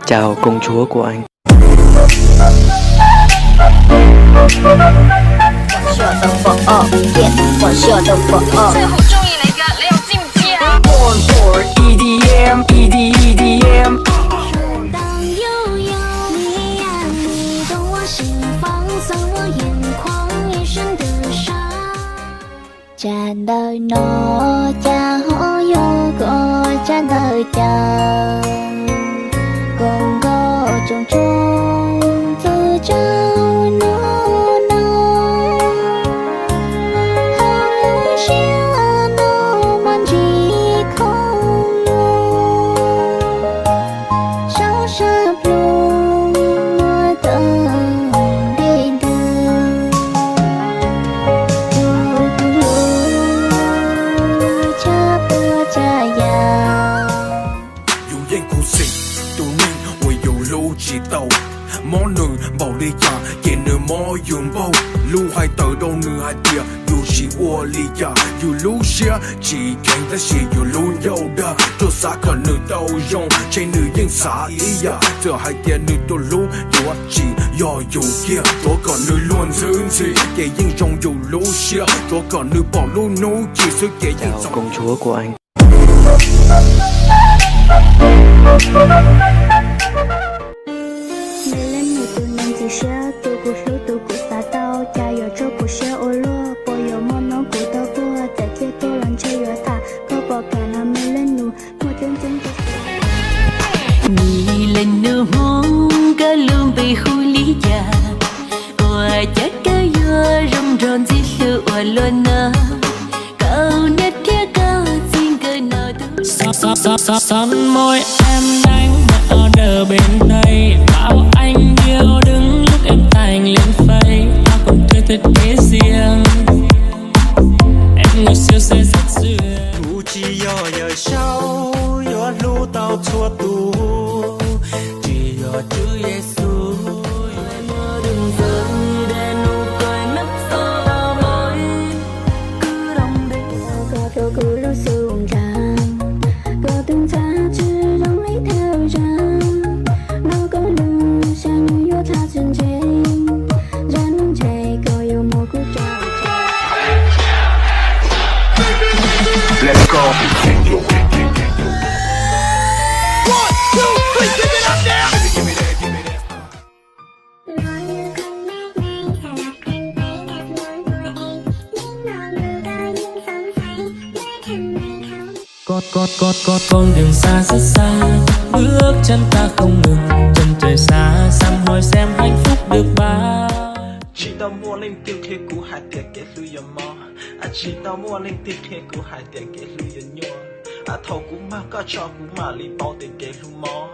Chào công chúa của anh. 我是我的佛哦，耶，我是我的佛哦。这个好中意你㗎，你又知唔知啊？ Born for EDM, EDM。 当悠悠，你呀，你懂我心，放松我眼眶，一生的伤。cha đời nó cha hó yo có cha đời cha còn có trong trong từ trao nó nó hãy chia nó man chỉ không sao sắp luôn mơ tận đến đường cha bữa cha già有烟苦水，都能我有路知道。mỗi người bảo đi cha, kể nơi mỗi dùng bao. Lưu hai tờ đâu nơi hai tia, dù chỉ ô lý cha, dù lưu xia, chỉ kén ta xì dù lưu nhau đa. Cho xa cả nơi tao dùng, chạy nơi yên xa ý ya. Giờ hai tia nơi tôi lưu, dù chỉ do dù kia. Cho cả nơi luôn dưỡng gì, kể yên trong dù lưu xia. Cho cả nơi bỏ lưu nấu chỉ sức kể yên Chào trong. công chúa của anh. Ni lên nụ hôn cả luôn bị khu lý già. Ủa chắc cả vô rong ròn dì lửa ủa luôn nơ. Câu nét kia câu xin cơ nào thứ. Son môi em đánh mà order bên đây. Bảo anh yêu đứng lúc em thành lên phây. Tao cũng chưa thích kế riêng. Em ngồi siêu xe rất duyên. Thu chi yo giờ sau yo lu tao chua tu. Chỉ yo chữ Giêsu. Mơ đừng rơi để nụ cười nấp sâu vào môi. Cứ đong đi có theo cứ lo sương tràn có từng xa chứ don't lấy theo rằng nó có lưng sang như yo tha chân trên rắn chạy có yêu một cú chào. Let's go. Con đường xa rất xa, bước chân ta không ngừng. Chân trời xa xăm hỏi xem hạnh phúc được bao. Chỉ tao mua lên tiêu kia cũ hai tiền kể lưu giờ mò. Chỉ tao mua lên tiêu kia cũ hai tiền kể lưu giờ nhô. Thầu cũng mà có cho cũng mà li bao tiền kể lưu mò.